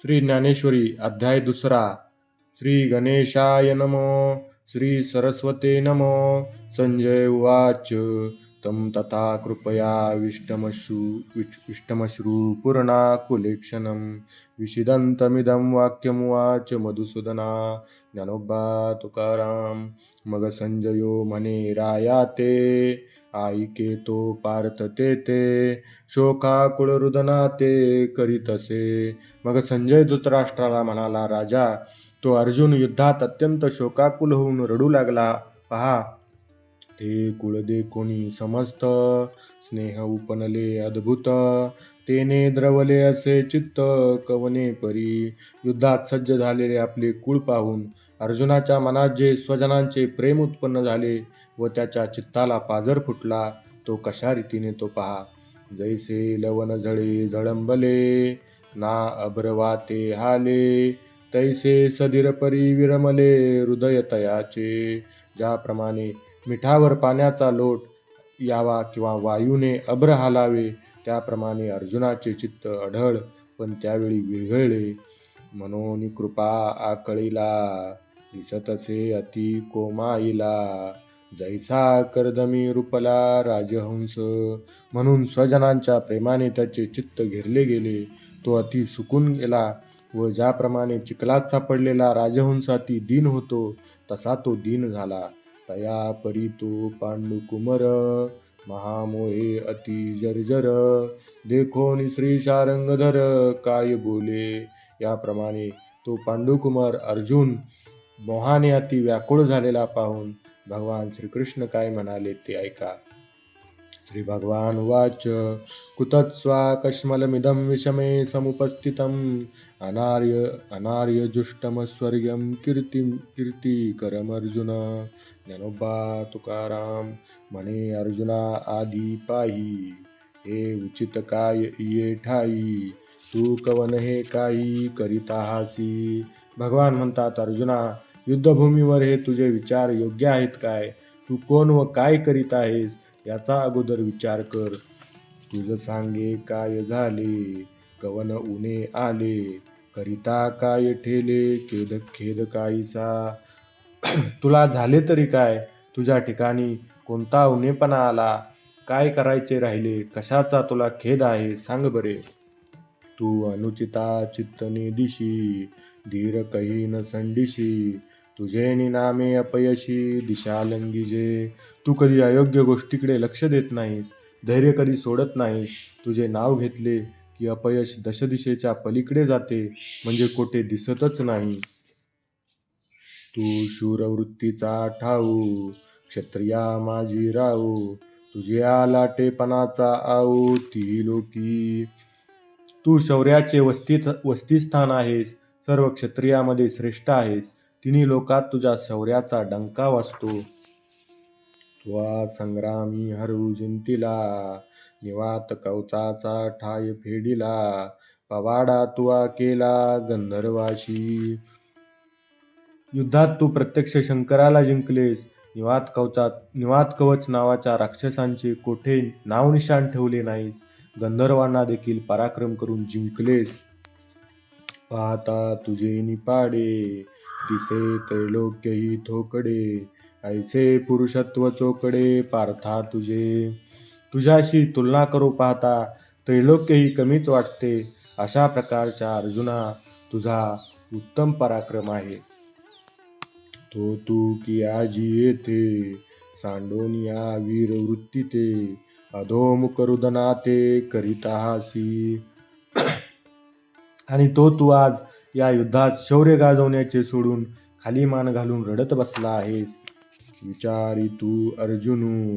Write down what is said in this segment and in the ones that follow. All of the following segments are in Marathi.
श्री ज्ञानेश्वरी अध्याय दुसरा. श्री गणेशाय नमो. श्री सरस्वते नमो. संजय उवाच. तं तथा कृपया विष्टमश्रु पूर्णाकुलेक्षणं विषिदन्तमिदं वाक्यमुवाच मधुसूदना. ज्ञानोबा तुकाराम. मग संजयो म्हणे राया ते, ऐके तो पार्थ ते शोकाकुळ रुदना ते करीतसे. मग संजय धृतराष्ट्राला म्हणाला, राजा, तो अर्जुन युद्धात अत्यंत शोकाकुल होऊन रडू लागला. पहा, ते कुळ देखोनी समस्त स्नेह उपनले अद्भुत. तेने द्रवले असे चित्त कवने परी. युद्धात सज्ज झालेले आपले कुळ पाहून अर्जुनाच्या मनात जे स्वजनांचे प्रेम उत्पन्न झाले व त्याच्या चित्ताला पाझर फुटला, तो कशा रीतीने तो पहा. जैसे लवण झळे झळंबले, ना अभ्रवाते हाले, तैसे सधीर परी विरमले हृदय तयाचे. ज्याप्रमाणे मिठावर पाण्याचा लोट यावा किंवा वायूने अभ्र हालावे, त्याप्रमाणे अर्जुनाचे चित्त अढळ पण त्यावेळी विरघळले. मनोनी कृपा आकळीला, दिसतसे अति कोमाईला, जैसा कर्दमी रूपला राजहंस. म्हणून स्वजनांच्या प्रेमाने त्याचे चित्त घेरले गेले. तो अति सुकून गेला व ज्याप्रमाणे चिखलात सापडलेला राजहंस अति दीन होतो तसा तो दीन झाला. तया परी तो पांडुकुमर, महामोहे अति जर्जर, देखोनी श्री शारंगधर काय बोले. याप्रमाणे तो पांडुकुमार अर्जुन मोहाने अति व्याकुळ झालेला पाहून भगवान श्रीकृष्ण काय म्हणाले ते ऐका. श्री भगवान उवाच. कुतत्स्वाकश्मलमिदं विषमे समुपस्थितम् अनार्यजुष्टमस्वर्ग्यं कीर्तिकरमर्जुन. ज्ञानोबा तुकाराम म्हणे अर्जुना आधी पाही, हे उचित काय ये ठाई, तू कवन हे काही करीता हासी. भगवान म्हणतात, अर्जुना, युद्धभूमीवर हे तुझे विचार योग्य आहेत काय? तू कोण व काय करीत आहेस याचा अगोदर विचार कर. तुझ सांगे काय झाले, कवन उणे आले, करिता काय ठेले, खेद काहीसा. तुला झाले तरी काय? तुझ्या ठिकाणी कोणता उणेपणा आला? काय करायचे राहिले? कशाचा तुला खेद आहे? सांग बरे. तू अनुचिता चित्तने दिशी, धीर कही न संडिशी, तुझे निनामे अपयशी दिशा लंगीजे. तू कधी अयोग्य गोष्टीकडे लक्ष देत नाहीस, धैर्य कधी सोडत नाहीस. तुझे नाव घेतले की अपयश दशदिशेच्या पलीकडे जाते, म्हणजे कोठे दिसतच नाही. तू शूरवृत्तीचा ठाऊ, क्षत्रिया माझी राऊ, तुझ्या लाटेपणाचा आऊ ती लोकी. तू शौर्याचे वस्तीस्थान आहेस, सर्व क्षत्रियामध्ये श्रेष्ठ आहेस. तिन्ही लोकात तुझ्या शौर्याचा डंका वाजतो. तुवा संग्रामी हरू जिंतिला, निवात कवचाचा ठाय फेडिला, पवाडा तुवा केला गंधर्वाशी. युद्धात तू प्रत्यक्ष शंकराला जिंकलेस. निवात कवच नावाच्या राक्षसांचे कोठे नाव निशाण ठेवले नाहीस. गंधर्वांना देखील पराक्रम करून जिंकलेस. पाहता तुझे निपाडे, दिसे त्रैलोक्यही थोकडे, ऐसे पुरुषत्व चोकडे पार्था तुझे. तुझ्याशी तुलना करू पाहता त्रैलोक्यही कमीच वाटते. अशा प्रकारच्या अर्जुना, तुझा उत्तम पराक्रम आहे. तो तू की आजी येथे, सांडोनिया वीर वृत्ती ते, अधोमुख रुदना ते करिता हासी. आणि तो तू आज या युद्धात शौर्य गाजवण्याचे सोडून खाली मान घालून रडत बसला आहेस. विचारी तू अर्जुनू,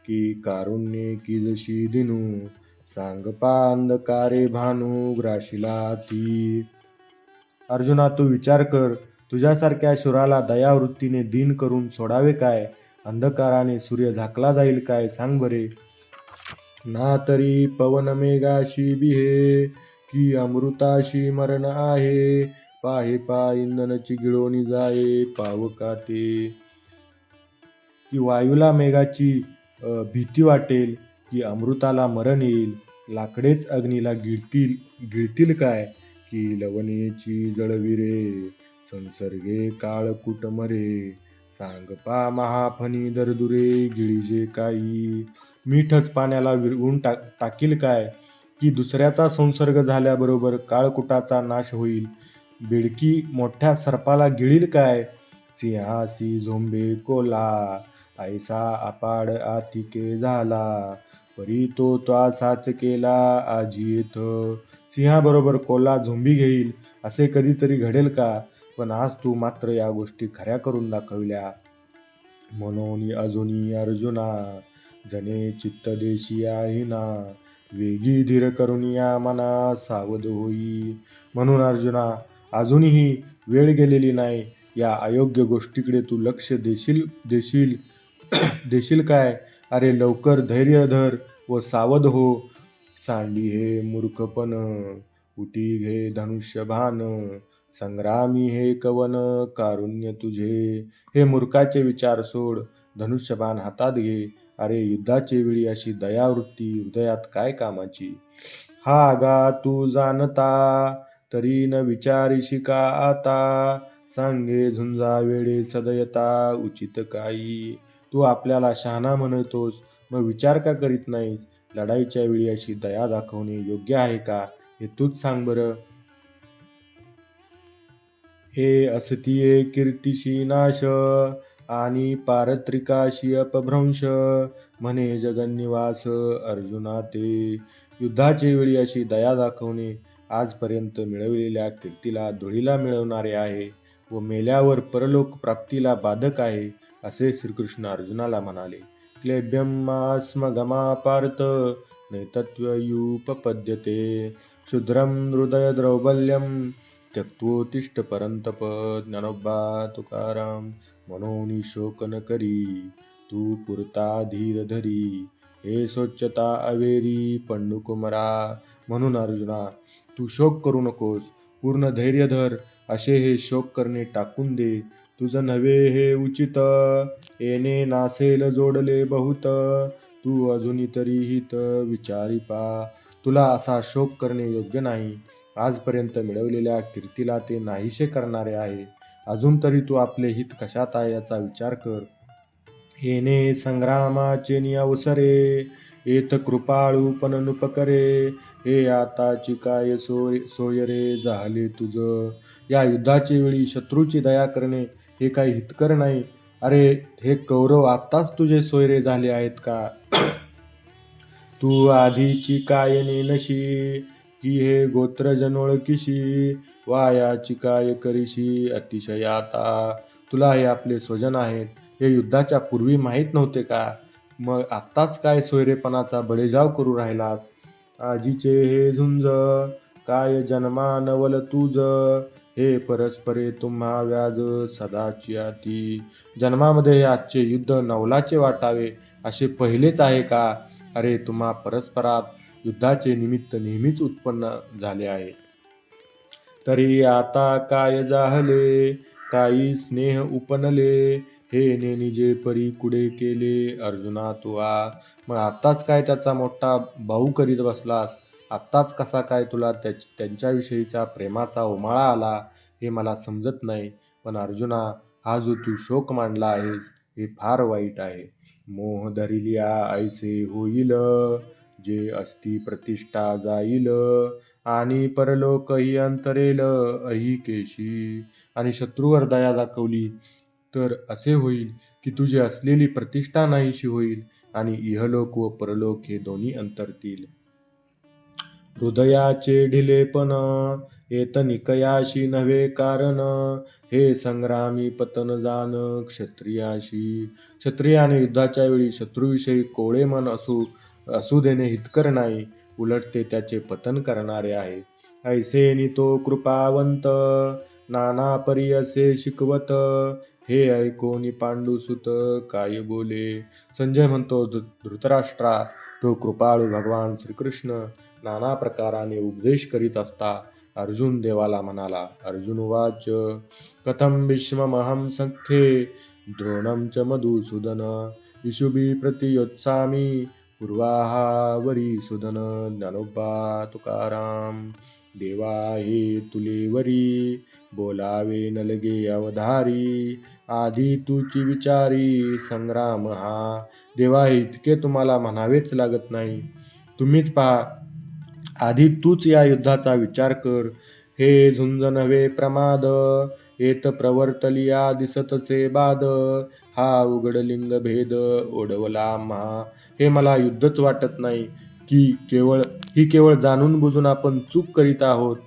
की कारुण्ये की जशी दिनू, सांगपा अंधकारे भानू ग्राशिला ती. अर्जुना, तू विचार कर, तुझ्यासारख्या शूराला दयावृत्तीने दीन करून सोडावे काय? अंधकाराने सूर्य झाकला जाईल काय? सांग बरे. ना तरी पवन मेघाशी बिहे, की अमृताशी मरण आहे, पाहे पा इंधनची गिळोनी जाये पावका ते. की वायूला मेघाची भीती वाटेल, की अमृताला मरण येईल, लाकडेच अग्नीला गिळतील काय? की लवणेची जळविरे, संसर्गे काळकूट मरे. सांग पा महाफणी दरदुरे, गिळीजे काही. मीठच पाण्याला विरघळून टाकील काय, की दुसऱ्याचा संसर्ग झाल्याबरोबर काळकुटाचा नाश होईल. बिडकी मोठ्या सर्पाला गिळील काय, सिंहासी झोंबे कोल्हा. ऐसा अपाड आतिके झाला, परी तो त्वासाच केला आजी येथ. सिंहाबरोबर कोल्हा झोंबी घेईल असे कधीतरी घडेल का, पण आज तू मात्र या गोष्टी खऱ्या करून दाखविल्या. म्हणून अजुनी अर्जुना, जने चित्त देशिया हिना. वेगी धीर करुनिया मना सावध होई. म्हणून अर्जुना, अजूनही वेळ गेलेली नाही. या अयोग्य गोष्टीकडे तू लक्ष देशील देशील देशील काय. अरे लवकर धैर्य धर व सावध हो. सांडी हे मूर्खपण, उटी घे धनुष्यबाण. संग्रामी हे कवन, कारुण्य तुझे. हे मूर्खाचे विचार सोड, धनुष्यबाण हातात घे. अरे युद्धाचे वेळी अशी दयावृत्ती हृदयात काय कामाची. हा आगा तू जाणता, तरी न विचारिशी का आता. सांगे झुंजा वेळे सदयता, उचित काही. तू आपल्याला शहाणा म्हणतोस, मग विचार का करीत नाहीस. लढाईच्या वेळी अशी दया दाखवणे योग्य आहे का, हे तूच सांग बरं. हे असतीये कीर्तीशी नाश, आणि पारत्रिकाशी अपभ्रंश. म्हणे जगन्निवास अर्जुना ते. युद्धाचे वेळी अशी दया दाखवणे आजपर्यंत मिळवलेल्या कीर्तीला धुळीला मिळवणारे आहे व मेल्यावर परलोक प्राप्तीला बाधक आहे, असे श्रीकृष्ण अर्जुनाला म्हणाले. क्लेब्यमास्मगमा पार्थ, नैतत्वयुपपद्यते. क्षुद्रं हृदय द्रौबल्यं, त्यक्तोत्तिष्ठ परंतप. ज्ञानोबा तुकाराम. मनोनी शोक न करी, तू पुरता धीर धरी. हे स्वच्छता अवेरी पंडुकुमरा. म्हणून अर्जुना, तू शोक करू नकोस, पूर्ण धैर्य धर. असे हे शोक करणे टाकून दे. तुझ नव्हे हे उचित, येणे नासेल जोडले बहुत. तू अजूनही तरी हित विचारी पा. तुला असा शोक करणे योग्य नाही. आजपर्यंत मिळवलेल्या कीर्तीला ते नाहीसे करणारे आहे. अजून तरी तू आपले हित कशात आहे याचा विचार कर. येणे संग्रामाचे अवसरे, येत कृपाळू पण नुपकरे. हे आताची काय सोय रे झाले तुझ. या युद्धाच्या वेळी शत्रूची दया करणे हे काही हितकर नाही. अरे हे कौरव आत्ताच तुझे सोयरे झाले आहेत का. तू आधीची काय नेनशी, की हे गोत्र जनोळकीशी. वायाची काय करीशी अतिशय आता. तुला हे आपले स्वजन आहेत हे युद्धाच्या पूर्वी माहीत नव्हते का. मग आत्ताच काय सोयरेपणाचा बळेजाव करू राहिलास. आजीचे हे झुंज, काय जन्मा नवल तुझ. हे परस्परे तुम्हा व्याज सदाची आती. जन्मामध्ये हे आजचे युद्ध नवलाचे वाटावे असे पहिलेच आहे का. अरे तुम्हा परस्परात युद्धाचे निमित्त नेहमीच उत्पन्न झाले आहे. तरी आता काय जाहले, काही स्नेह उपनले. हे नेनिजे परी कुडे केले अर्जुना तुआ. मग आत्ताच काय त्याचा मोठा भाऊ करीत बसलास. आत्ताच कसा काय तुला त्यांच्याविषयीचा प्रेमाचा उमाळा आला हे मला समजत नाही. पण अर्जुना, हा जो तू शोक मांडला आहेस हे फार वाईट आहे. मोह धरिल्या ऐसे होईल, जे असती प्रतिष्ठा जाईल. आणि परलोकही अंतरेल अहिकेशी. आणि शत्रूवर दया दाखवली तर असे होईल की तुझी असलेली प्रतिष्ठा नाहीशी होईल आणि इहलोक व परलोक हे दोन्ही अंतरतील. हृदयाचे ढिलेपण, येत निकयाशी नव्हे कारण. हे संग्रामी पतन जाण क्षत्रियाशी. क्षत्रियाने युद्धाच्या वेळी शत्रूविषयी कोळे मन असू देणे हितकर नाही, उलट ते त्याचे पतन करणारे आहे. ऐसे नितो कृपावंत, नाना परी असे शिकवत. हे ऐकोनी पांडुसुत काय बोले. संजय म्हणतो, धृतराष्ट्रा, तो कृपाळू भगवान श्रीकृष्ण नाना प्रकाराने उपदेश करीत असता अर्जुन देवाला म्हणाला. अर्जुन वाच, कथम भीष्ममहं सख्ये, द्रोणं च मधुसूदन. इषुभी प्रतियोत्सामी, पूर्वाहावरी सुदन. ज्ञानोबा तुकाराम. देवा हे तुलेवरी, बोलावे न लगे अवधारी, आधी तूची विचारी संग्राम हा. देवा हे इतके तुम्हाला म्हणावेच लागत नाही. तुम्हीच पहा, आधी तूच या युद्धाचा विचार कर. हे झुंज नव्हे प्रमाद, येत प्रवर्तलिया दिसतसे बाद. हा उघड लिंग भेद ओढवला आम्हा. हे मला युद्धच वाटत नाही, ही केवळ जाणून बुजून आपण चूक करीत आहोत.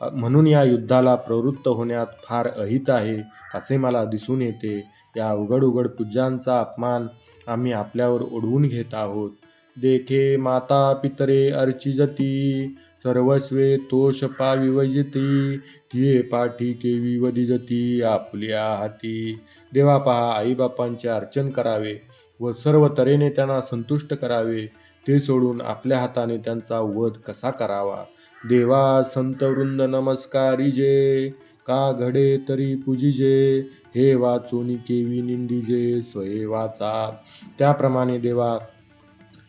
म्हणून या युद्धाला प्रवृत्त होण्यात फार अहित आहे, असे मला दिसून येते. या उघड उघड पूज्यांचा अपमान आम्ही आपल्यावर ओढवून घेत आहोत. देखे माता पितरे अर्चिजती, सर्वस्वे तोष पाविवजिती, तिये पाठी केवी वदिजती आपुल्या हाती. देवा पहा, आईबापांचे अर्चन करावे व सर्व तऱ्हेने त्यांना संतुष्ट करावे, ते सोडून आपल्या हाताने त्यांचा वध कसा करावा. देवा संतवृंद नमस्कारिजे, का घडे तरी पूजिजे, हे वाचून केवी निंदिजे स्वये वाचा. त्याप्रमाणे देवा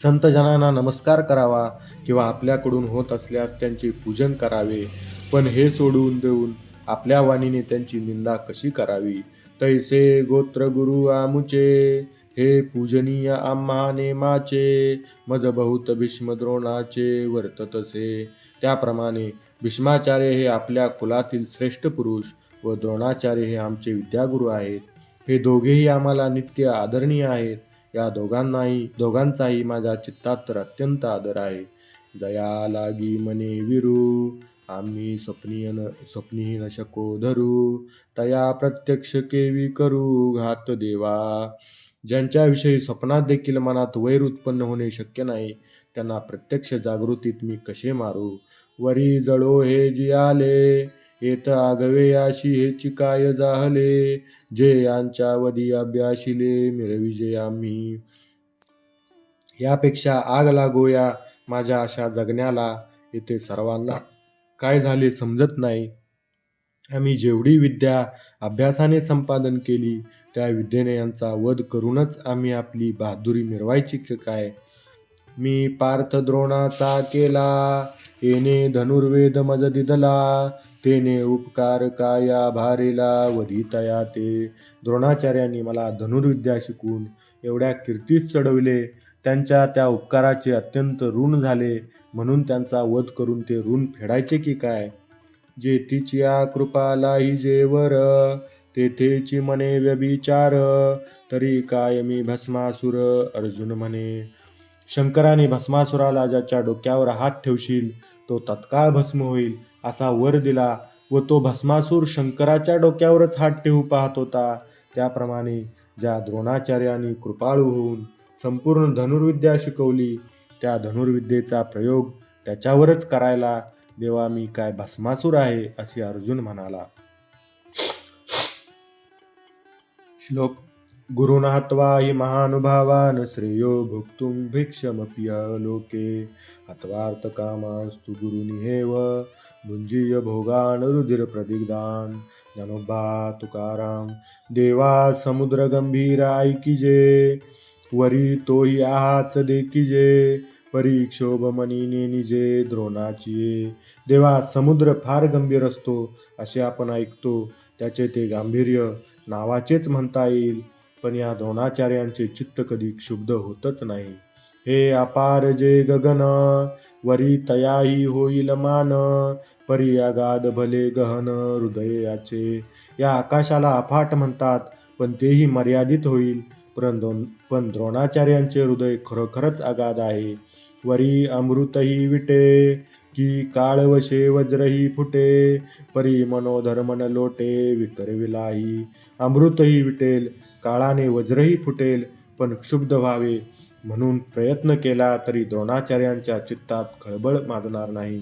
संतजनांना नमस्कार करावा किंवा आपल्याकडून होत असल्यास त्यांचे पूजन करावे, पण हे सोडून देऊन आपल्या वाणीने त्यांची निंदा कशी करावी. तैसे गोत्र गुरु आमुचे, हे पूजनीय आम्हा नेमाचे, मज बहुत भीष्म द्रोणाचे वर्ततसे. त्याप्रमाणे भीष्माचार्य हे आपल्या कुलातील श्रेष्ठ पुरुष व द्रोणाचार्य हे आमचे विद्यागुरू आहेत. हे दोघेही आम्हाला नित्य आदरणीय आहेत. या दोघांचाही माझ्या चित्तात तर अत्यंत आदर आहे. जया लागी मने विरू, आम्ही स्वप्नी न शको धरू, तया प्रत्यक्ष केवी करू घात देवा. ज्यांच्याविषयी स्वप्नात देखील मनात वैर उत्पन्न होणे शक्य नाही, त्यांना प्रत्यक्ष जागृतीत मी कसे मारू. वरी जळो हे जियाले, येत आगवे याशी हेची काय जाहले, जे यांच्या वदी अभ्याशिले मिरविजे आम्ही. यापेक्षा आग लागो या माझ्या अशा जगण्याला. येथे सर्वांना काय झाले समजत नाही. आम्ही जेवढी विद्या अभ्यासाने संपादन केली, त्या विद्येने यांचा वध करूनच आम्ही आपली बहादुरी मिरवायची काय. मी पार्थ द्रोणाचा केला, येणे धनुर्वेद मज दिदला, तेने उपकार काया भारेला वधितया ते. द्रोणाचार्यांनी मला धनुर्विद्या शिकवून एवढ्या कीर्तीस चढविले, त्यांच्या त्या उपकाराचे अत्यंत ऋण झाले, म्हणून त्यांचा वध करून ते ऋण फेडायचे की काय. जेथीच्या कृपालाही जेवर, तेथेची मने व्यभिचार, तरी काय मी भस्मासुर अर्जुन म्हणे. शंकराने भस्मासुराला ज्याच्या डोक्यावर हात ठेवशील तो तत्काळ भस्म होईल असा वर दिला, व तो भस्मासूर शंकराच्या डोक्यावरच हात ठेवू पाहत होता. त्याप्रमाणे ज्या द्रोणाचार्यांनी कृपाळू होऊन संपूर्ण धनुर्विद्या शिकवली, त्या धनुर्विद्येचा प्रयोग त्याच्यावरच करायला देवा मी काय भस्मासूर आहे, असे अर्जुन म्हणाला. श्लोक. गुरुन् हत्वा हि महानुभावान्, श्रेयो भोक्तुं भिक्षमपि लोके, हत्वार्थकामास्तु गुरुनिहेव, भुञ्जीय भोगान् रुधिरप्रदिग्धान्. ज्ञानोबा तुकाराम. देवा समुद्र गंभीर ऐकिजे, वरी तोही आहाच देखिजे, परीक्षोभ मनीने निजे द्रोणाची. देवा समुद्र फार गंभीर असतो असे आपण ऐकतो, त्याचे ते गांभीर्य नावाचेच म्हणता येईल, पण या द्रोणाचार्यांचे चित्त कधी क्षुब्ध होतच नाही. हे अपार जे गगन, वरी तयाही होईल मान, परी अगाध भले गहन हृदय याचे. या आकाशाला अफाट म्हणतात, पण तेही मर्यादित होईल, पण द्रोणाचार्यांचे हृदय खरोखरच अगाध आहे. वरी अमृतही विटे, की काळवशे वज्रही फुटे, परी मनोधर्म न लोटे विकरविलाही. अमृतही विटेल, काळाने वज्रही फुटेल, पण क्षुब्ध व्हावे म्हणून प्रयत्न केला तरी द्रोणाचार्यांच्या चित्तात खळबळ माजणार नाही.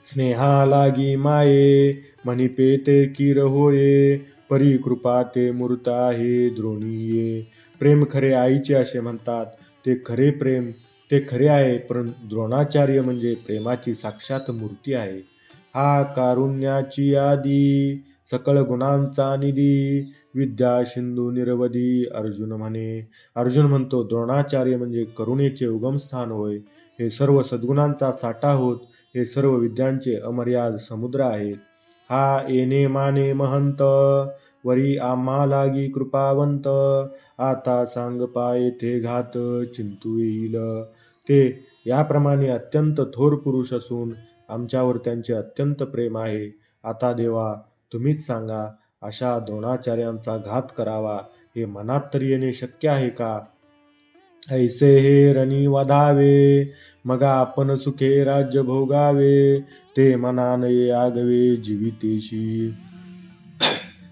स्नेहा लागी माये, मणिपे ते किर होये, परी कृपा ते मूर्त आहे द्रोणीये. प्रेम खरे आईचे असे म्हणतात, ते खरे आहे, परंतु द्रोणाचार्य म्हणजे प्रेमाची साक्षात मूर्ती आहे. हा कारुण्याची आदी, सकळ गुणांचा निधी, विद्या सिंधू निरवधी अर्जुन म्हणे. अर्जुन म्हणतो, द्रोणाचार्य म्हणजे करुणेचे उगमस्थान होय. हे सर्व सद्गुणांचा साठा होत हे सर्व विद्यांचे अमर्याद समुद्र आहे. हा येणे माने महंत, वरी आम्हा लागी कृपावंत, आता सांग पा येथे घात, चिंतू येईल. ते याप्रमाणे अत्यंत थोर पुरुष असून आमच्यावर त्यांचे अत्यंत प्रेम आहे. आता देवा तुम्हीच सांगा, अशा द्रोणाचार्यांचा घात करावा हे मनात तरी येणे शक्य आहे का? ऐसे हे रणी वधावे, मग आपण सुखे राज्य भोगावे, ते मना नये आगवे जीवितेशी.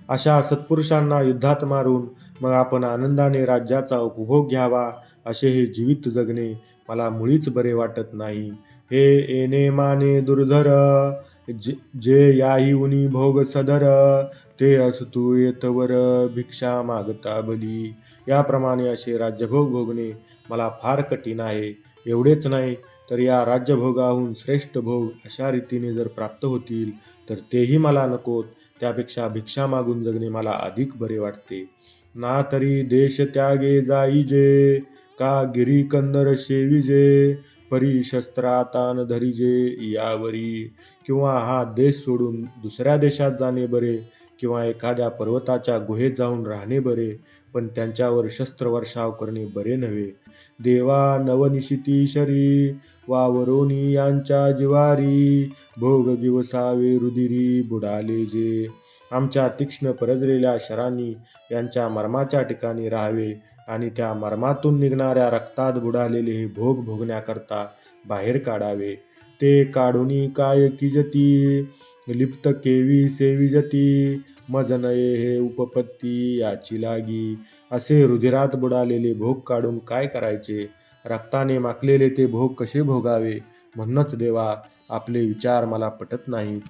अशा सत्पुरुषांना युद्धात मारून मग आपण आनंदाने राज्याचा उपभोग घ्यावा, असे हे जीवित जगणे मला मुळीच बरे वाटत नाही. हे येणे माने दुर्धर, जे याही उनी भोग सदर, ते असतू येतवर भिक्षा मागता भली. याप्रमाणे असे राज्यभोग भोगणे मला फार कठीण आहे. एवढेच नाही तर या राज्यभोगाहून श्रेष्ठ भोग अशा रीतीने जर प्राप्त होतील तर तेही मला नकोत. त्यापेक्षा भिक्षा मागून जगणे मला अधिक बरे वाटते. ना तरी देश त्यागे जाईजे, का गिरी कंदर शेविजे, परी शस्त्रातान धरिजे यावरी. किंवा हा देश सोडून दुसऱ्या देशात जाणे बरे, किंवा एखाद्या पर्वताच्या गुहेत जाऊन राहणे बरे, पण त्यांच्यावर शस्त्रवर्षाव करणे बरे नव्हे. देवा नवनिशिती शरी, वावरोनी यांच्या जिवारी, भोग दिवसावे रुदिरी बुडाले जे. आमच्या तीक्ष्ण परजलेल्या शरांनी यांच्या मर्माच्या ठिकाणी राहावे आणि त्या मर्मातून निघणाऱ्या रक्तात बुडालेले हे भोग भोगण्याकरता बाहेर काढावे. ते काढुनी काय किजती, लिप्त केवी सेविजती, मज नये हे उपपत्ती याची लागी. असे रुधिरात बुडालेले भोग काढून काय करायचे? रक्ताने माखलेले ते भोग कसे भोगावे? म्हणूनच देवा आपले विचार मला पटत नाही.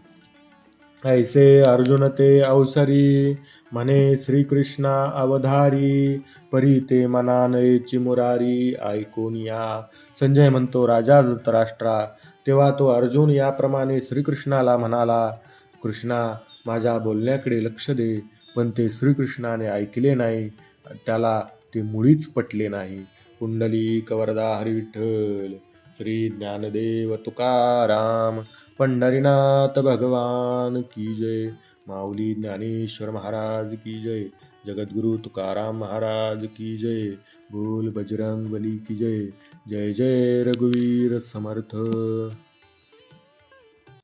ऐसे अर्जुन ते अवसरी, म्हणे श्रीकृष्णा अवधारी, परी ते मना नयेची मुरारी ऐकोनिया. संजय म्हणतो, राजा धृतराष्ट्रा, तेव्हा तो अर्जुन याप्रमाणे श्रीकृष्णाला म्हणाला, कृष्णा माझ्या बोलण्याकडे लक्ष दे. पण ते श्रीकृष्णाने ऐकले नाही, त्याला ते मुळीच पटले नाही. पुंडलिक वरदा हरी विठ्ठल. श्री ज्ञानदेव तुकाराम. पंढरीनाथ भगवान की जय. माऊली ज्ञानेश्वर महाराज की जय. जगद्गुरु तुकाराम महाराज की जय. बोल बजरंग बली की जय. जय जय रघुवीर समर्थ.